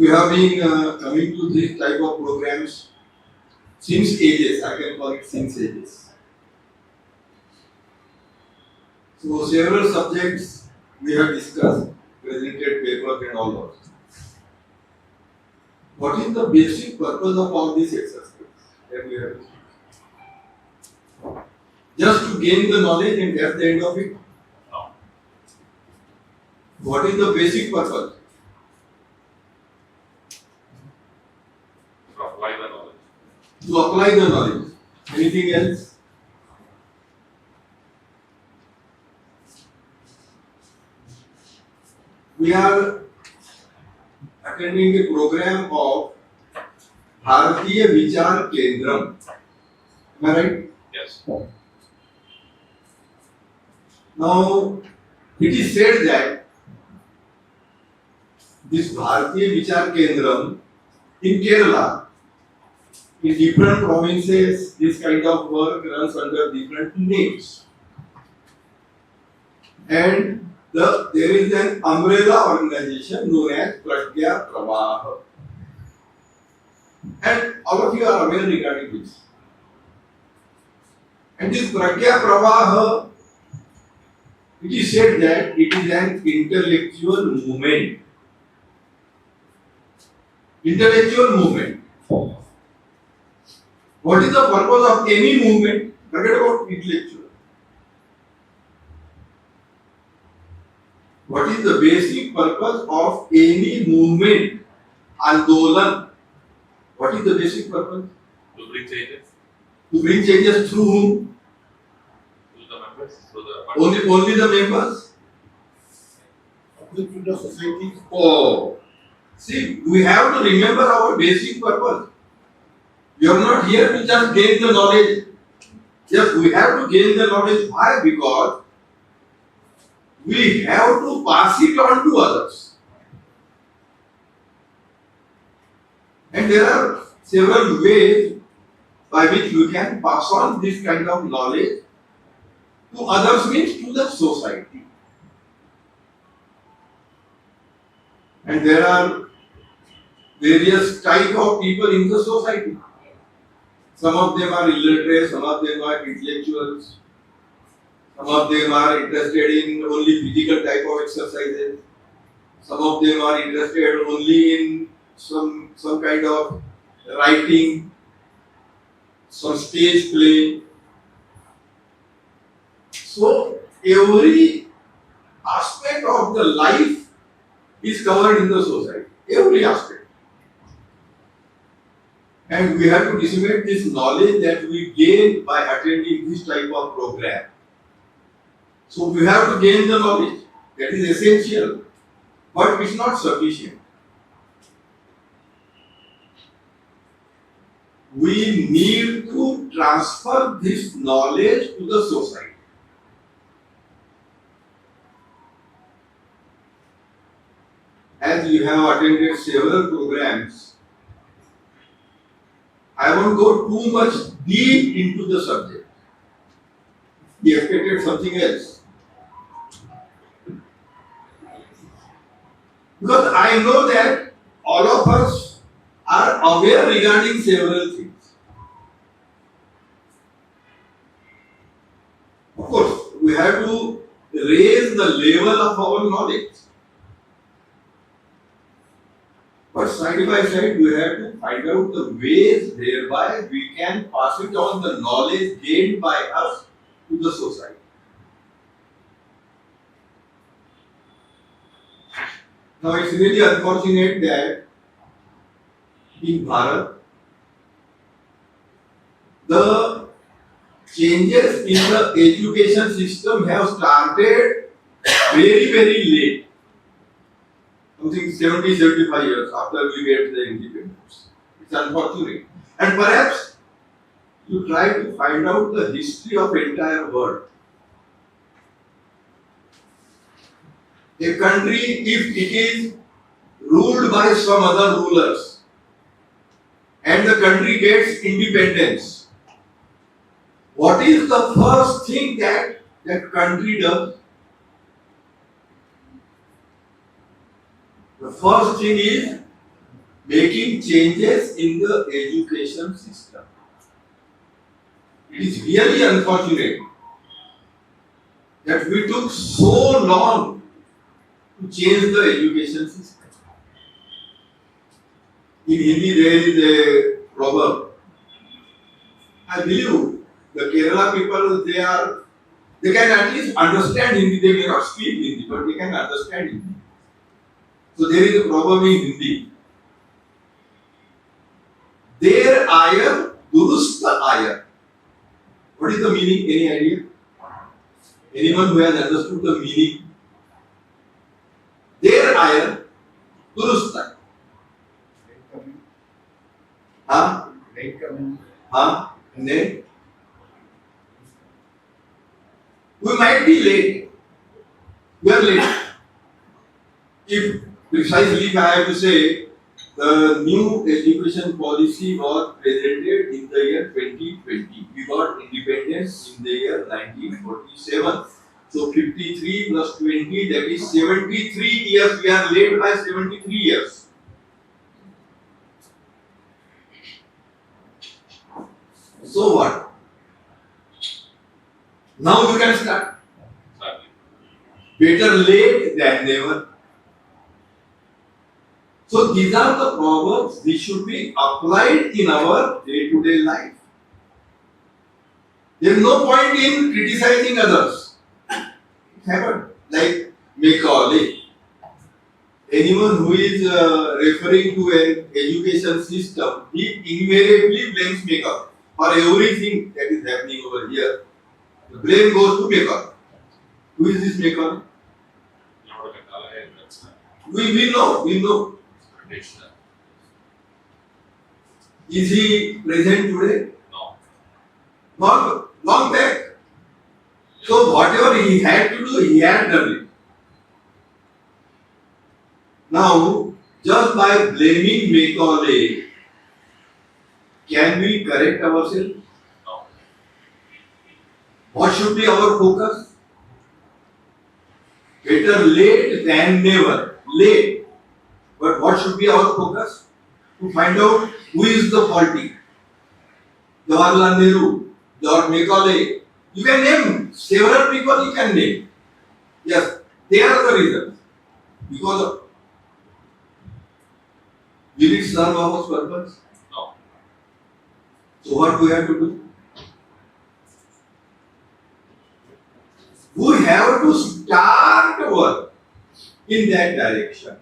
have been coming to this type of programs since ages. I can call it since ages. So several subjects we have discussed, presented papers and all those. What is the basic purpose of all these exercises that we have? Just to gain the knowledge and that's the end of it? No. What is the basic purpose? To apply the knowledge. To apply the knowledge. Anything else? We are attending a program of Bharatiya Vichar Kendram. Am I right? Yes. Now, it is said that this Bharatiya Vichar Kendram in Kerala, in different provinces, this kind of work runs under different names. And there is an umbrella organization known as Pragya Pravaha. And all of you are aware regarding this. And this Pragya Pravaha, it is said that it is an intellectual movement. Intellectual movement. What is the purpose of any movement? Forget about intellectual. What is the basic purpose of any movement? Andolan. What is the basic purpose? To bring changes. To bring changes through whom? To the members. To the Only the members? To the society. Oh. See, we have to remember our basic purpose. We are not here to just gain the knowledge. Yes, we have to gain the knowledge. Why? Because we have to pass it on to others. And there are several ways by which we can pass on this kind of knowledge to others, means to the society. And there are various types of people in the society. Some of them are illiterate, some of them are intellectuals, some of them are interested in only physical type of exercises, some of them are interested only in some kind of writing, some stage play. So every aspect of the life is covered in the society, every aspect. And we have to disseminate this knowledge that we gain by attending this type of program. So we have to gain the knowledge, that is essential, but it's not sufficient. We need to transfer this knowledge to the society. As you have attended several programs, I won't go too much deep into the subject. We expected something else. Because I know that all of us are aware regarding several things. Of course, we have to raise the level of our knowledge. But side by side, we have to find out the ways whereby we can pass it on the knowledge gained by us to the society. Now it's really unfortunate that in Bharat, the changes in the education system have started very, very late. Something 70-75 years after we get the independence. It's unfortunate. And perhaps you try to find out the history of entire world. A country, if it is ruled by some other rulers and the country gets independence, what is the first thing that that country does? The first thing is making changes in the education system. It is really unfortunate that we took so long to change the education system. In Hindi there is a proverb. I believe the Kerala people, they can at least understand Hindi. They may not speak Hindi, but they can understand Hindi. So there is a proverb in Hindi. Der ayar, durust ayar. What is the meaning? Any idea? Anyone who has understood the meaning? Der ayar, durust ayar. Huh? Huh? Ne? We might be late. We are late. If precisely if I have to say, the new education policy was presented in the year 2020. We got independence in the year 1947. So 53 plus 20, that is 73 years. We are late by 73 years. So what? Now you can start. Better late than never. So these are the proverbs which should be applied in our day-to-day life. There is no point in criticizing others. It happened. Like Macaulay. Anyone who is referring to an education system, he invariably blames Macaulay for everything that is happening over here. The blame goes to Macaulay. Who is this Macaulay? We know. Is he present today? No. Long back. So whatever he had to do, he had done it. Now, just by blaming Macaulay, can we correct ourselves? No. What should be our focus? Better late than never. Late. But what should be our focus? To find out who is the faulty. Jawaharlal Nehru, George Macaulay. You can name several people. You can name. Yes, they are the reasons. Because of. Will it serve our purpose? No. So what do we have to do? We have to start work in that direction.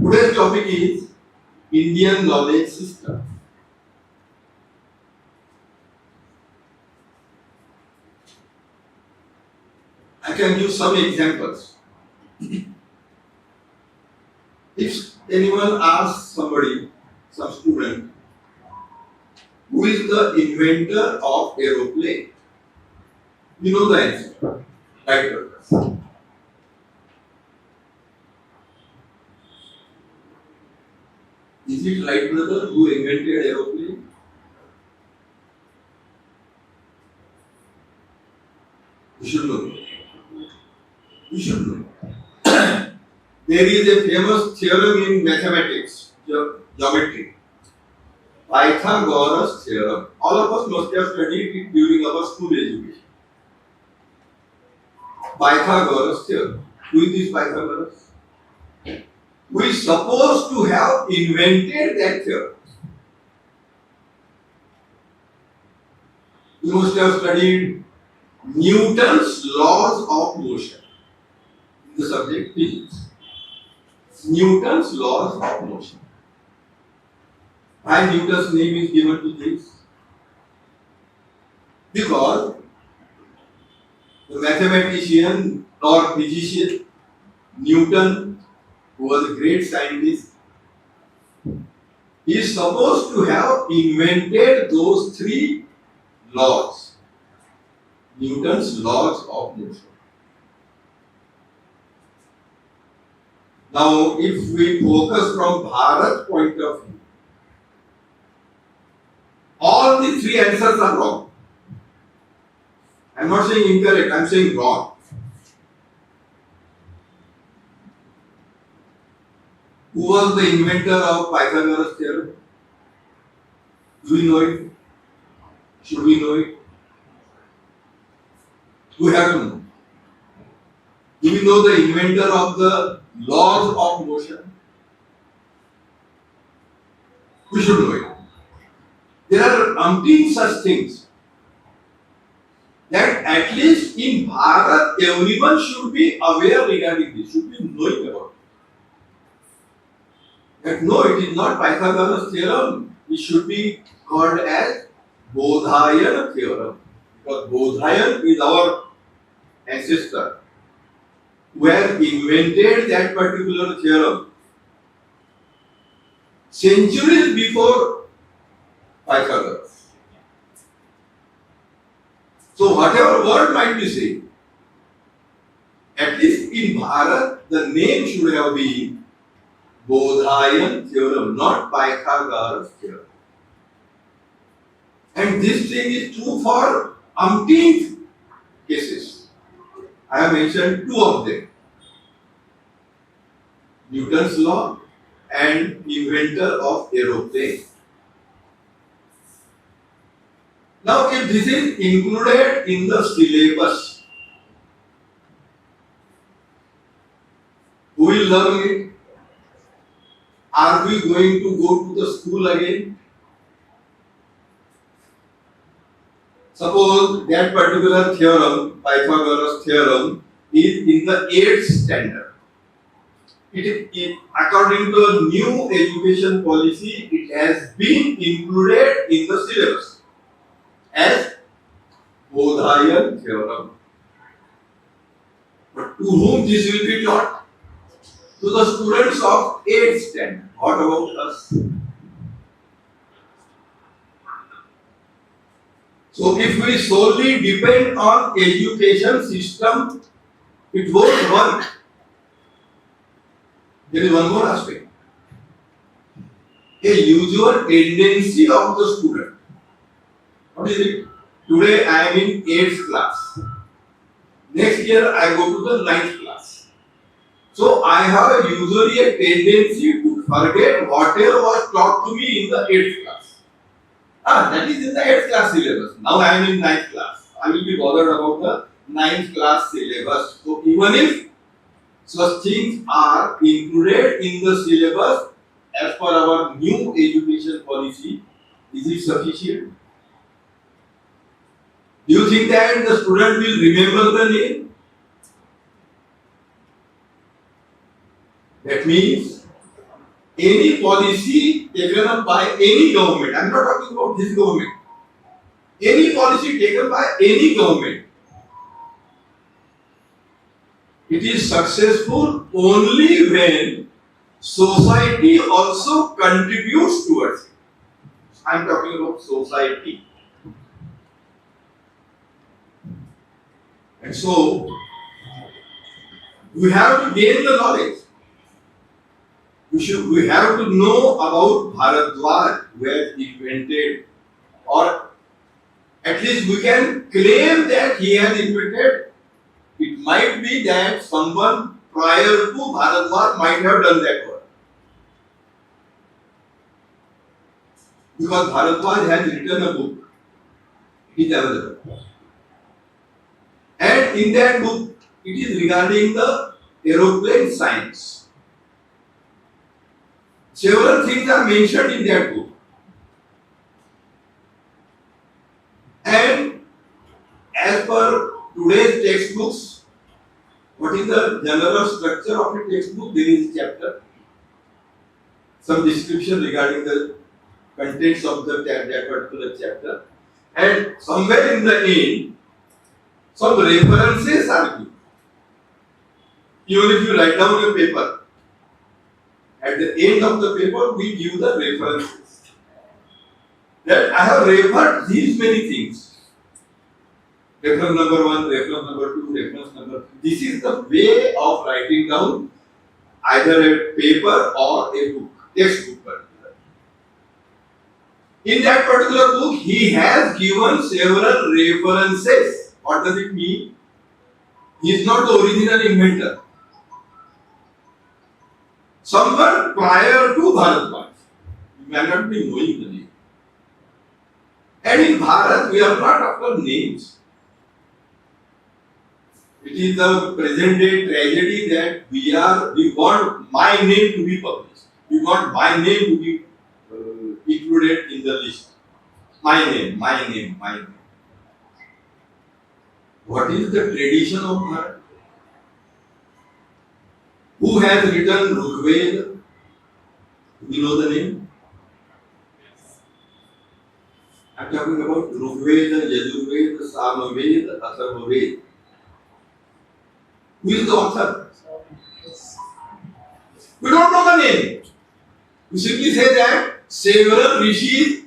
Today's topic is Indian knowledge system. I can give some examples. If anyone asks somebody, some student, who is the inventor of aeroplane? You know the answer. Right, brothers. Is it Wright brother who invented aeroplane? You should know. You should know. There is a famous theorem in mathematics, geometry. Pythagoras theorem. All of us must have studied it during our school education. Pythagoras theorem. Who is this Pythagoras? Who is supposed to have invented that theorem? You must have studied Newton's laws of motion in the subject physics. Newton's laws of motion. Why Newton's name is given to this? Because the mathematician or physician Newton, who was a great scientist, he is supposed to have invented those three laws. Newton's laws of motion. Now, if we focus from Bharat's point of view, all the three answers are wrong. I am not saying incorrect, I am saying wrong. Who was the inventor of Pythagoras theorem? Do we know it? Should we know it? We have to know. Do we know the inventor of the laws of motion? We should know it. There are umpteen such things that at least in Bharat everyone should be aware regarding this, should be knowing about it. That no, it is not Pythagoras theorem, it should be called as Bodhayan theorem. Because Bodhayan is our ancestor who has invented that particular theorem centuries before Pythagoras. So whatever word might be said, at least in Bharat the name should have been Bodhayan theorem, not Pythagoras theorem. And this thing is true for umpteen cases. I have mentioned two of them. Newton's law and inventor of aeroplane. Now if this is included in the syllabus, who will learn it? Are we going to go to the school again? Suppose that particular theorem, Pythagoras theorem, is in the 8th standard. According to a new education policy, it has been included in the syllabus as Bodhayan theorem. But to whom this will be taught? To the students of 8th standard. What about us? So if we solely depend on education system, it won't work. There is one more aspect. A usual tendency of the student. What is it? Today I am in 8th class. Next year I go to the 9th class. So I have usually a tendency to forget whatever was taught to me in the 8th class. That is in the 8th class syllabus. Now I am in 9th class. I will be bothered about the 9th class syllabus. So even if such things are included in the syllabus as per our new education policy, is it sufficient? Do you think that the student will remember the name? That means any policy taken up by any government, I am not talking about this government, any policy taken by any government, it is successful only when society also contributes towards it. I am talking about society. And so, we have to gain the knowledge. We have to know about Bharadwaj, who has invented, or at least we can claim that he has invented. It might be that someone prior to Bharadwaj might have done that work. Because Bharadwaj has written a book, it is available. And in that book, it is regarding the aeroplane science. Several things are mentioned in that book. And as per today's textbooks, what is the general structure of a textbook? There is a chapter, some description regarding the contents of that particular chapter, and somewhere in the end, some references are given. Even if you write down a paper, at the end of the paper, we give the references. That I have referred these many things. Reference number 1, reference number 2, reference number 3. This is the way of writing down either a paper or a book, textbook particular. In that particular book, he has given several references. What does it mean? He is not the original inventor. someone prior to Bharatvansh. You may not be knowing the name. And in Bharat, we are not after names. It is the present day tragedy that we want my name to be published. We want my name to be included in the list. My name. What is the tradition of Bharat? Who has written Rigveda? Do you know the name? I'm talking about Rigveda, Yajurveda, Samvada, Atharvaveda. Who is the author? We don't know the name. We simply say that several rishis,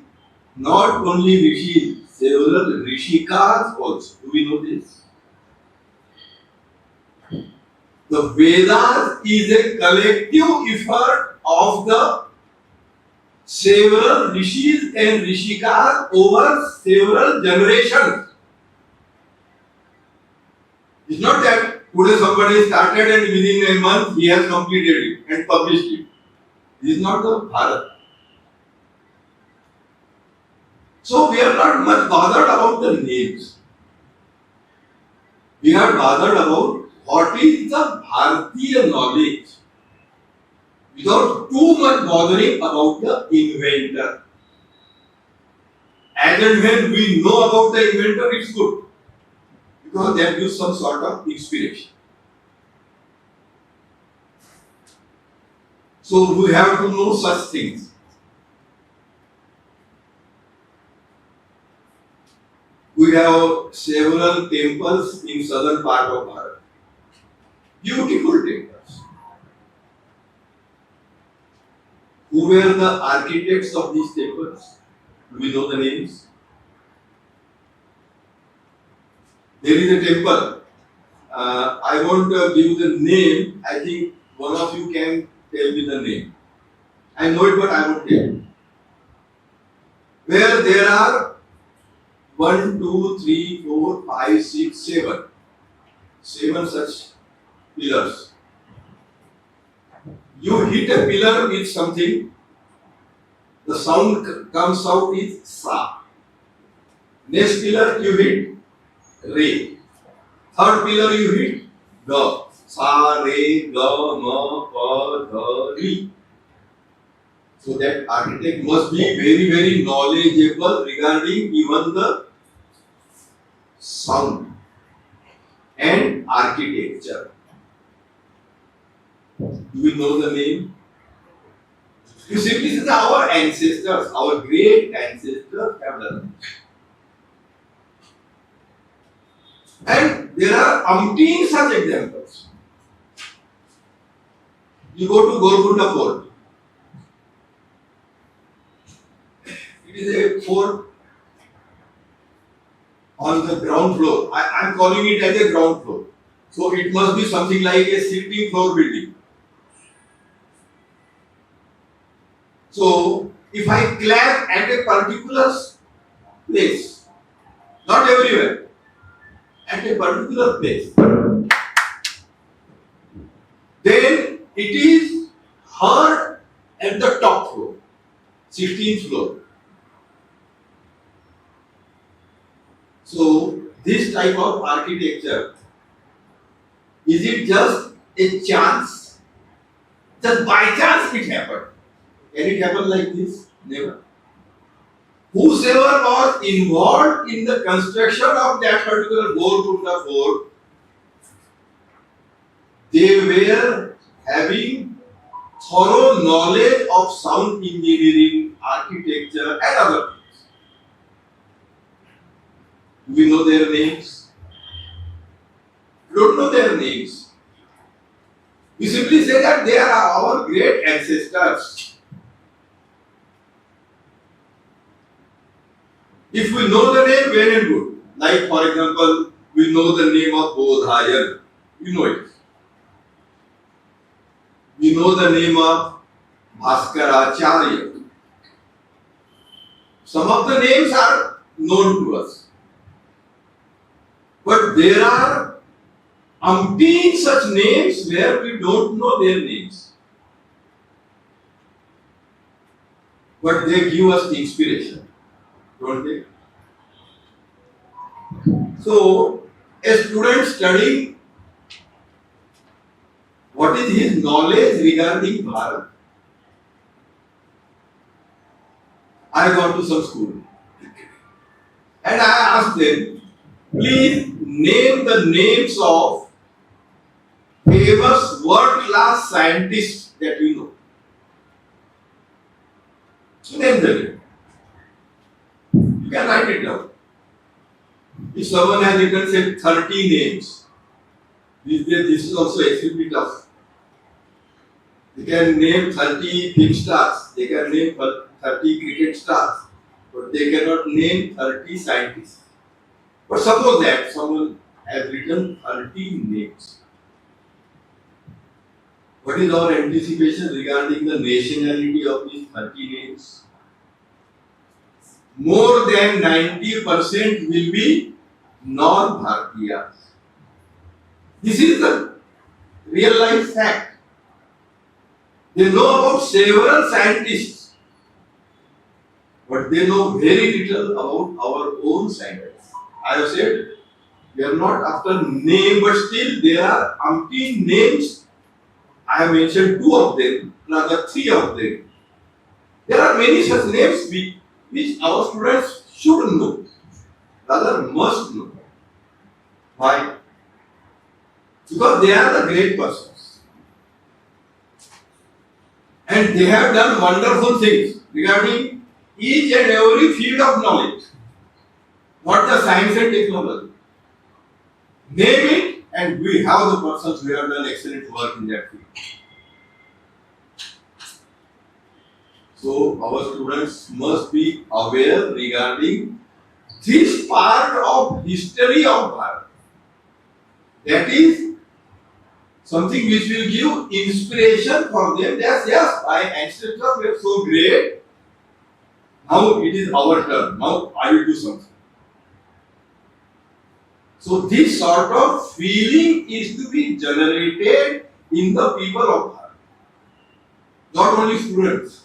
not only rishis, several rishikas also. Do we know this? The Vedas is a collective effort of the several rishis and rishikas over several generations. It's not that today somebody started and within a month he has completed it and published it. This is not the Bharat. So we are not much bothered about the names. We are bothered about what is the Bharatiya knowledge without too much bothering about the inventor. As and when we know about the inventor, it's good because that gives some sort of inspiration. So we have to know such things. We have several temples in southern part of Bharat. Beautiful temples. Who were the architects of these temples? Do we know the names? There is a temple. I won't give the name. I think one of you can tell me the name. I know it, but I won't tell you. Where there are 1, 2, 3, 4, 5, 6, 7. 7 such pillars. You hit a pillar with something, the sound comes out is sa. Next pillar you hit re. Third pillar you hit ga. Sa, re, ga, ma, pa, dha, ri. So that architect must be very, very knowledgeable regarding even the sound and architecture. Do we know the name? You simply say our ancestors, our great ancestors have done it. And there are umpteen such examples. You go to Golconda Fort. It is a fort on the ground floor. I am calling it as a ground floor. So it must be something like a 16th floor building. So if I clap at a particular place, not everywhere, at a particular place, then it is heard at the top floor, 16th floor. So this type of architecture, is it just a chance? Just by chance it happened. Can it happen like this? Never. Whosoever was involved in the construction of that particular Golconda Fort, they were having thorough knowledge of sound engineering, architecture, and other things. Do we know their names? We don't know their names. We simply say that they are our great ancestors. If we know the name, well and good. Like for example, we know the name of Bodhayan. We know it. We know the name of Bhaskaracharya. Some of the names are known to us. But there are umpteen such names where we don't know their names. but they give us inspiration, don't they? So, a student studying what is his knowledge regarding Bharat. I gone to some school and I asked them, please name the names of famous world-class scientists that you know. Name them. You can write it down. If someone has written, say, 30 names, this is also extremely tough. They can name 30 film stars, they can name 30 cricket stars, but they cannot name 30 scientists. But suppose that someone has written 30 names. What is our anticipation regarding the nationality of these 30 names? More than 90% will be non-Bharatiyas. This is the real life fact. They know about several scientists, but they know very little about our own scientists. I have said, we are not after name, but still there are umpteen names. I have mentioned 2 of them, rather 3 of them. There are many such names which our students should know, rather must know. Why? Because they are the great persons. And they have done wonderful things regarding each and every field of knowledge, not the science and technology. Name it, and we have the persons who have done excellent work in that field. So, our students must be aware regarding this part of history of Bharat. That is something which will give inspiration for them. Yes, my ancestors were so great. Now it is our turn. Now I will do something. So this sort of feeling is to be generated in the people of Bharat. Not only students,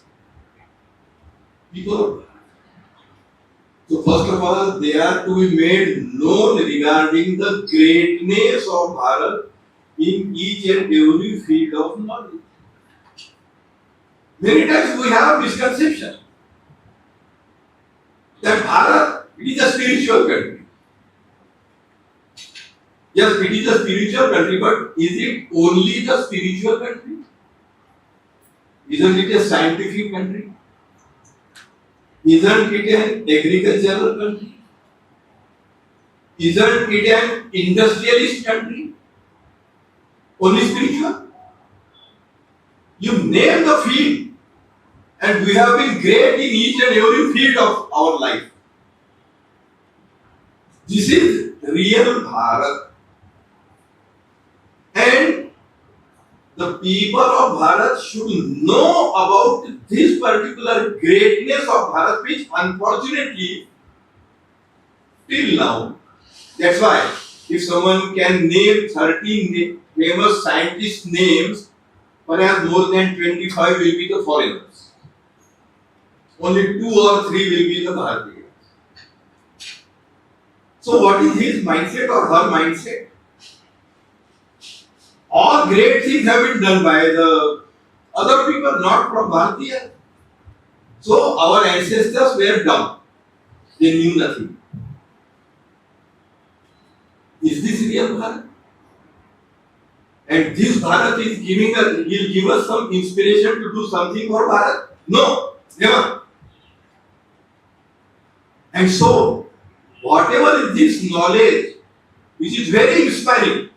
people of Bharat. So first of all, they are to be made known regarding the greatness of Bharat in each and every field of knowledge. Many times we have a misconception that Bharat, it is a spiritual country. Yes, it is a spiritual country, but is it only the spiritual country? Isn't it a scientific country? Isn't it an agricultural country? Isn't it an industrialist country? Only spiritual? You name the field, and we have been great in each and every field of our life. This is real Bharat. And the people of Bharat should know about this particular greatness of Bharat, which unfortunately, till now, that's why if someone can name 30 famous scientists' names, perhaps more than 25 will be the foreigners. Only 2 or 3 will be the Bharatiyas. So what is his mindset or her mindset? All great things have been done by the other people, not from Bharatiya. So our ancestors were dumb. They knew nothing. Is this real Bharat? And this Bharat is will give us some inspiration to do something for Bharat? No, never. And so, whatever is this knowledge, which is very inspiring,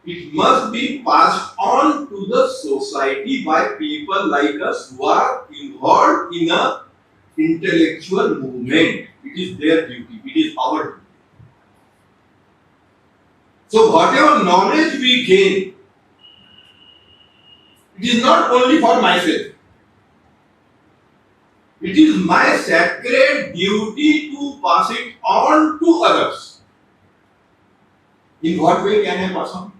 it must be passed on to the society by people like us who are involved in an intellectual movement. It is their duty. It is our duty. So whatever knowledge we gain, it is not only for myself. It is my sacred duty to pass it on to others. In what way can I pass on?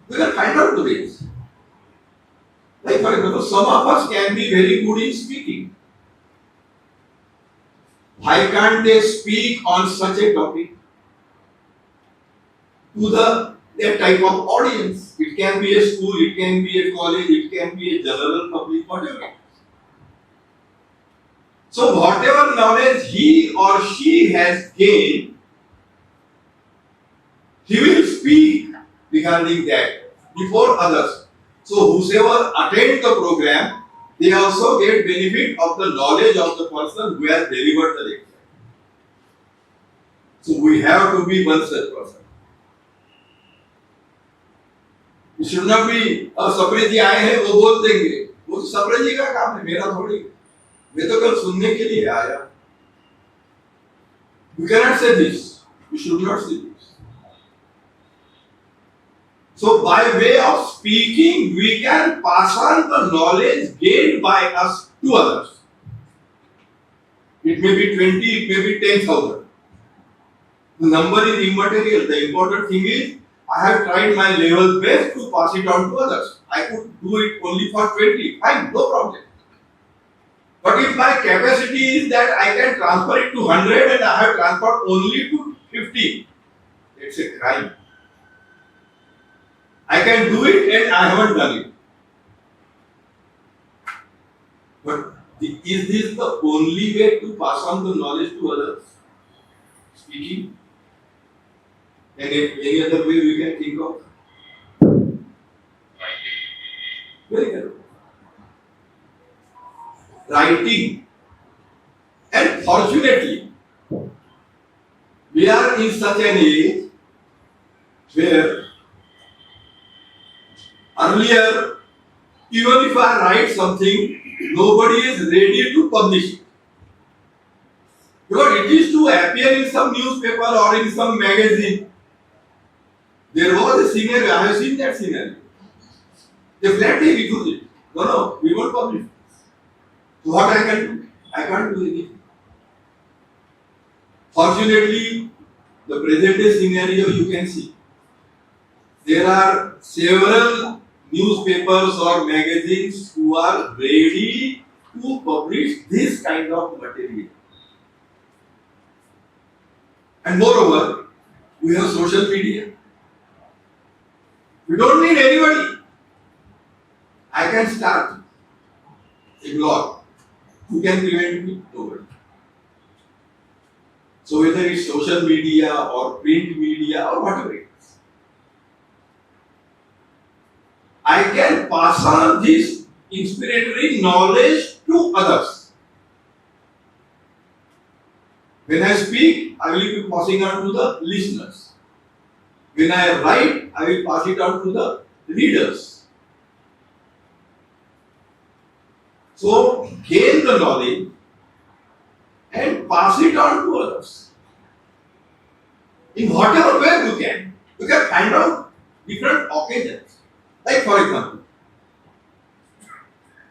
We can find out the ways. Like for example, some of us can be very good in speaking. Why can't they speak on such a topic to that type of audience? It can be a school, it can be a college, it can be a general public, whatever. So whatever knowledge he or she has gained, he will speak regarding that before others. So whosoever attend the program, they also get benefit of the knowledge of the person who has delivered the lecture. So we have to be one such person. It should not be Sapre जी आए हैं वो बोल देंगे, वो तो सप्रे जी का काम है, मेरा थोड़ी। मैं तो कल सुनने के लिए आया। You cannot say this. You should not say this. So by way of speaking, we can pass on the knowledge gained by us to others. It may be 20, it may be 10,000. The number is immaterial. The important thing is, I have tried my level best to pass it on to others. I could do it only for 20. Fine, no problem. But if my capacity is that I can transfer it to 100 and I have transferred only to 50, it's a crime. I can do it and I haven't done it. But is this the only way to pass on the knowledge to others? Speaking? And any other way we can think of? Very good. Writing. And fortunately, we are in such an age where earlier, even if I write something, nobody is ready to publish it. Because it is to appear in some newspaper or in some magazine. There was a scenario, I have seen that scenario. They flatly refuse it. No, we won't publish it. So what I can do? I can't do anything. Fortunately, the present day scenario you can see. There are several newspapers or magazines who are ready to publish this kind of material. And moreover, we have social media. We don't need anybody. I can start a blog. Who can prevent me? Nobody. So whether it's social media or print media or whatever it is, I can pass on this inspiratory knowledge to others. When I speak, I will be passing on to the listeners. When I write, I will pass it on to the readers. So, gain the knowledge and pass it on to others. In whatever way you can. You can find out different occasions. Like for example,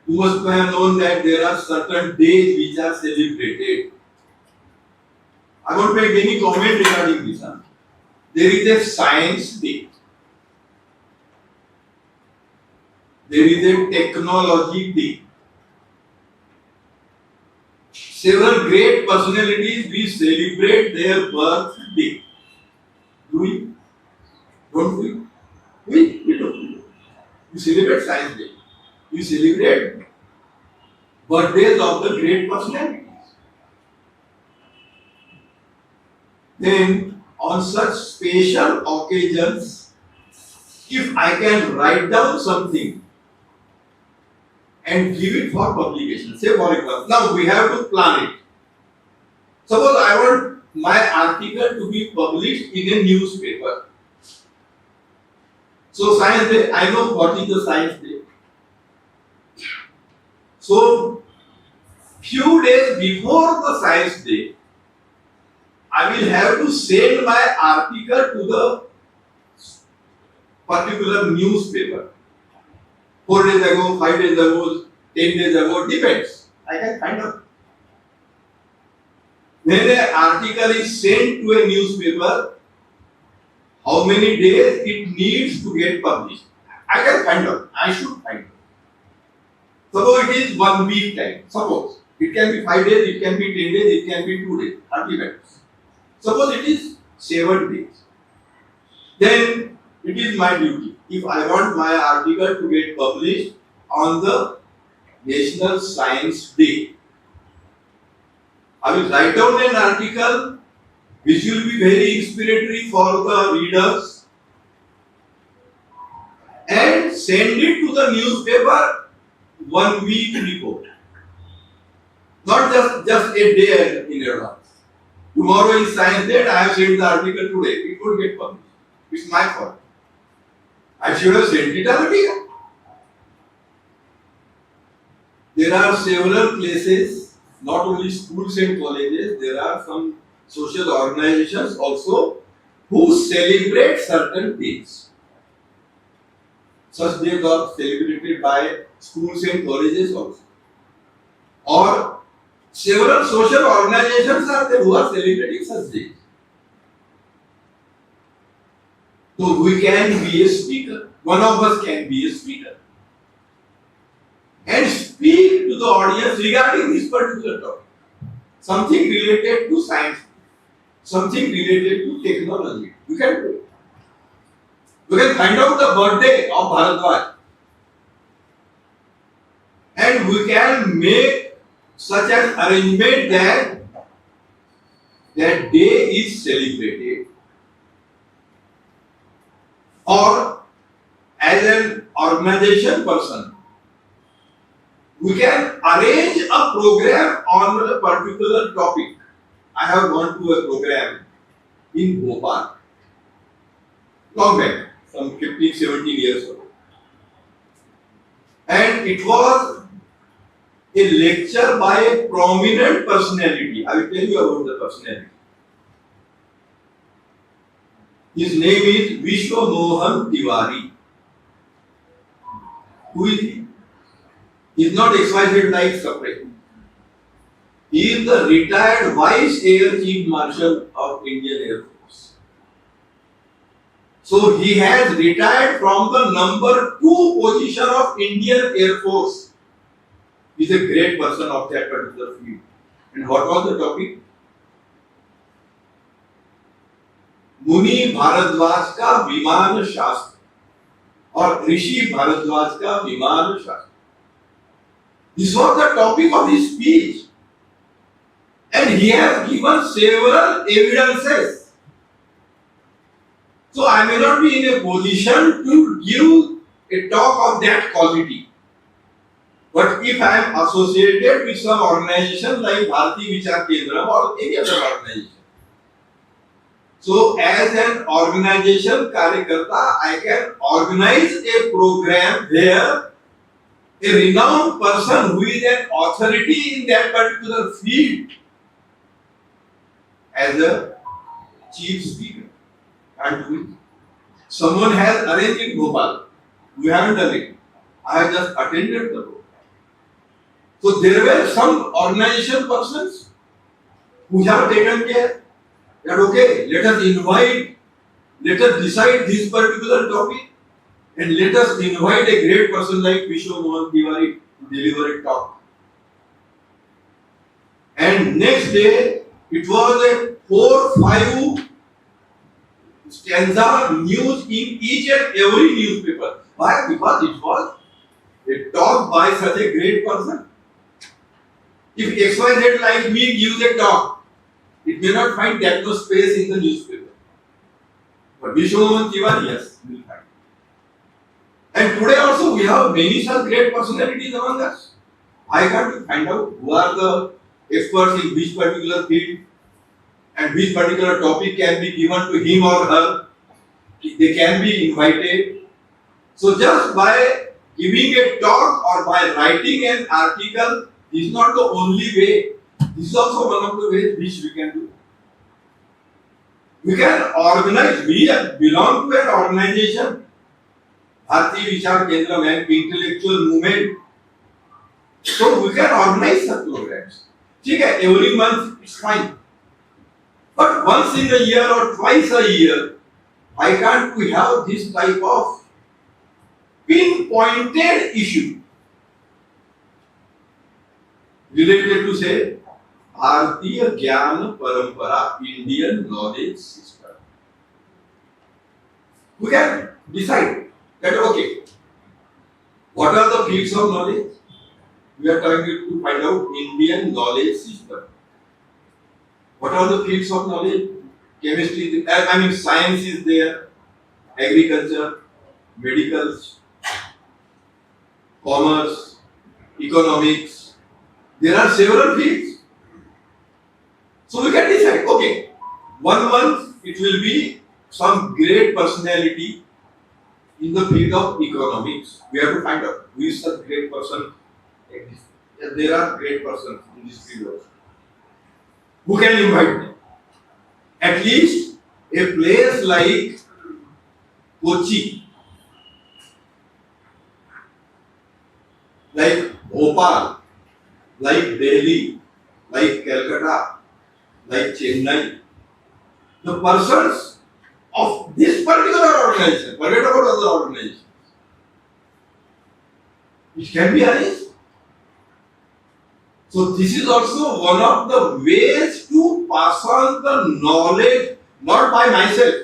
you must have known that there are certain days which are celebrated. I won't make any comment regarding this. There is a science day. There is a technology day. Several great personalities, we celebrate their birthday. Do we? Don't we? We don't. We celebrate Science Day. We celebrate birthdays of the great personalities. Then, on such special occasions, if I can write down something and give it for publication, say for example, now we have to plan it. Suppose I want my article to be published in a newspaper. So Science Day, I know what is the Science Day. So, few days before the Science Day, I will have to send my article to the particular newspaper. 4 days ago, 5 days ago, 10 days ago, depends. I can find out. When an article is sent to a newspaper, how many days it needs to get published? I can find out. I should find out. Suppose it is 1 week time. Suppose it can be 5 days, it can be 10 days, it can be 2 days. Hardly matters. Suppose it is 7 days. Then it is my duty. If I want my article to get published on the National Science Day, I will write down an article which will be very inspiratory for the readers and send it to the newspaper 1 week before. Not just a day in advance. Tomorrow is Science Day, I have sent the article today. It will get published. It's my fault. I should have sent it earlier. There are several places, not only schools and colleges, there are some social organizations also who celebrate certain days. Such days are celebrated by schools and colleges also. Or several social organizations are there who are celebrating such days. So we can be a speaker. One of us can be a speaker. And speak to the audience regarding this particular topic. Something related to science. Something related to technology. You can do it. You can find out the birthday of Bharadwaj. And we can make such an arrangement that that day is celebrated. Or as an organization person, we can arrange a program on a particular topic. I have gone to a program in Bhopal, long back, some 15, 17 years ago. And it was a lecture by a prominent personality. I will tell you about the personality. His name is Vishwa Who is he? He is not XYZ like separate. He is the retired Vice Air Chief Marshal of Indian Air Force. So he has retired from the number 2 position of Indian Air Force. He is a great person of that particular field. And what was the topic? मुनि भारद्वाज का विमान शास्त्र और ऋषि भारद्वाज का विमान शास्त्र. This was the topic of his speech, and he has given several evidences. So I may not be in a position to give a talk of that quality, but if I am associated with some organization like Bharati Vichar Kendram or any other organization, so as an organization Karyakarta, I can organize a program where a renowned person who is an authority in that particular field as a chief speaker. And someone has arranged in Bhopal. We haven't done it. I have just attended the program. So there were some organization persons who have taken care that okay, let us decide this particular topic and let us invite a great person like Vishwa to deliver a talk. And next day, it was a 4-5 stanza news in each and every newspaper. Why? Because it was a talk by such a great person. If XYZ like me gives a talk, it may not find that much space in the newspaper. But Vishwa yes, will find. And today also we have many such great personalities among us. I got to find out who are the experts in which particular field and which particular topic can be given to him or her. They can be invited. So just by giving a talk or by writing an article is not the only way. This is also one of the ways which we can do. We can organize, we belong to an organization, Bharati Vichar Kendram, an intellectual movement. So we can organize such programs. Every month it's fine. But once in a year or twice a year, why can't we have this type of pinpointed issue related to say Bharatiya Gyan Parampara, Indian knowledge system. We can decide that okay, what are the fields of knowledge? We are trying to find out Indian knowledge system. What are the fields of knowledge? Chemistry, science is there, agriculture, medical, commerce, economics. There are several fields. So we can decide, okay, 1 month it will be some great personality in the field of economics. We have to find out who is such great person. There are great persons in this field also. Who can invite them? At least a place like Kochi, like Bhopal, like Delhi, like Calcutta, like Chennai. The persons of this particular organization, forget about other organizations, it can be arranged. So this is also one of the ways to pass on the knowledge, not by myself,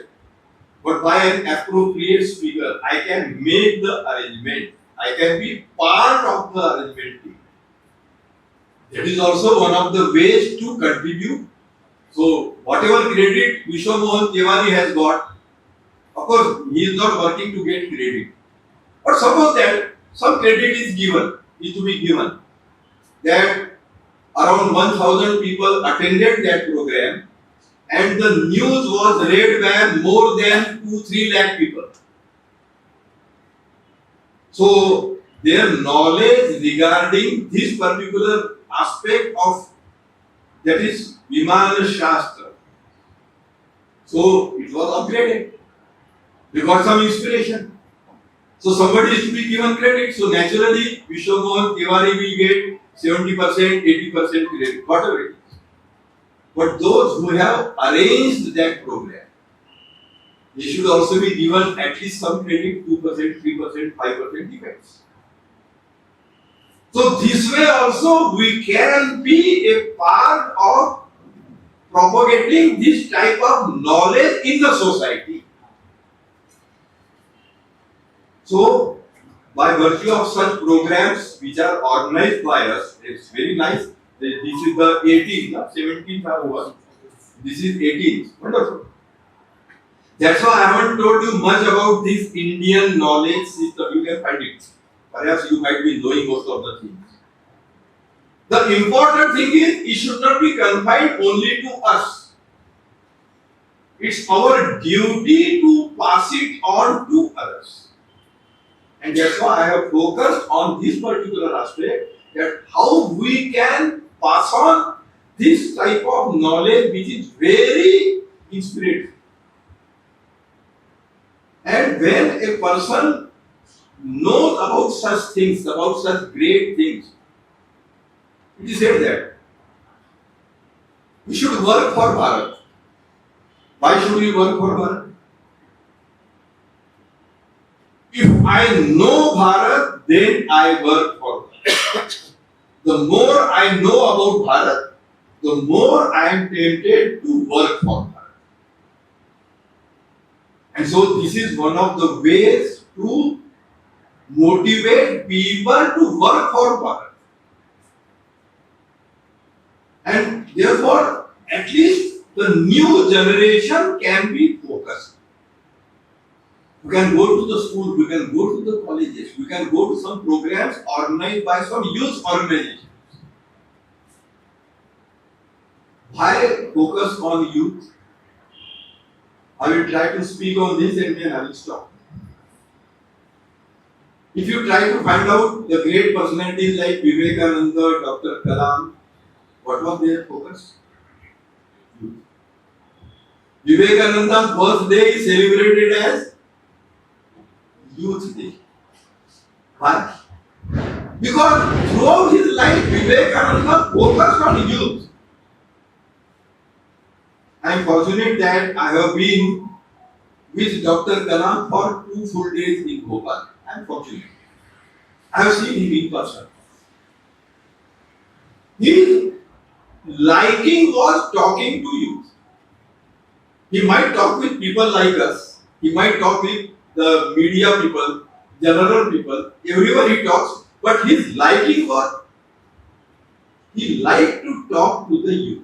but by an appropriate speaker. I can make the arrangement. I can be part of the arrangement team. That is also one of the ways to contribute. So whatever credit Vishwa Tiwari has got, of course he is not working to get credit. But suppose that some credit is to be given, that around 1,000 people attended that program and the news was read by more than 2-3 lakh people. So their knowledge regarding this particular aspect of, that is Vimana Shastra, so it was upgraded. They got some inspiration. So somebody is to be given credit. So naturally Vishwa Tiwari will get 70%, 80% credit, whatever it is. But those who have arranged that program, they should also be given at least some credit, 2%, 3%, 5% depends. So this way also we can be a part of propagating this type of knowledge in the society. So by virtue of such programs which are organized by us, it's very nice. This is the 18th, 17th are over. This is 18th. Wonderful. That's why I haven't told you much about this Indian knowledge system. You can find it. Perhaps you might be knowing most of the things. The important thing is, it should not be confined only to us. It's our duty to pass it on to others. And that's why I have focused on this particular aspect, that how we can pass on this type of knowledge which is very inspirational. And when a person knows about such things, about such great things, it is said that we should work for Bharat. Why should we work for Bharat? If I know Bharat, then I work for Bharat. The more I know about Bharat, the more I am tempted to work for Bharat. And so this is one of the ways to motivate people to work for Bharat. And therefore, at least the new generation can be focused. We can go to the school, we can go to the colleges, we can go to some programs organized by some youth organizations. Why focus on youth? I will try to speak on this and then I will stop. If you try to find out the great personalities like Vivekananda, Dr. Kalam, what was their focus? Youth. Vivekananda's birthday is celebrated as Youth Day. Why? Because throughout his life, Vivekananda focused on youth. I am fortunate that I have been with Dr. Kalam for 2 full days in Bhopal. I am fortunate. I have seen him in person. His liking was talking to youth. He might talk with people like us. He might talk with the media people, general people, everywhere he talks. But his liking was, he liked to talk to the youth.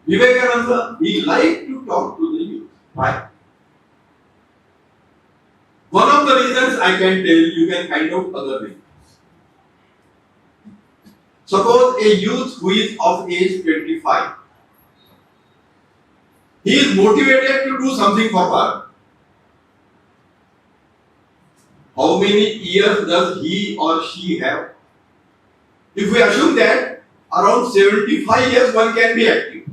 Vivekananda, he liked to talk to the youth. Why? One of the reasons I can tell, you can find out other reasons. Suppose a youth who is of age 25, he is motivated to do something for Bharat. How many years does he or she have? If we assume that around 75 years one can be active.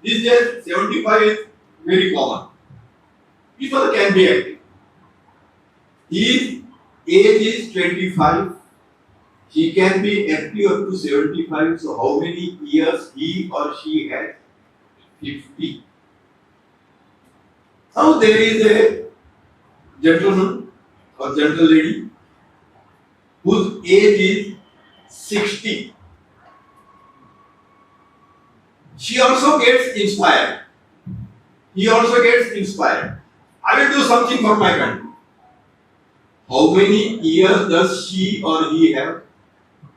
These days 75 is very common. People can be active. His age is 25. He can be active up to 75. So how many years he or she has? 50. Now there is a gentleman or gentle lady whose age is 60. She also gets inspired. He also gets inspired. I will do something for my country. How many years does she or he have?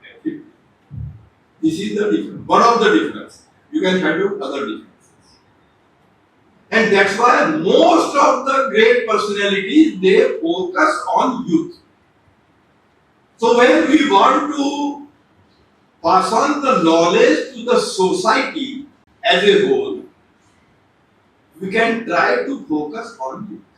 50. This is the difference. One of the difference. You can find out other differences. And that's why most of the great personalities, they focus on youth. So when we want to pass on the knowledge to the society as a whole, we can try to focus on youth.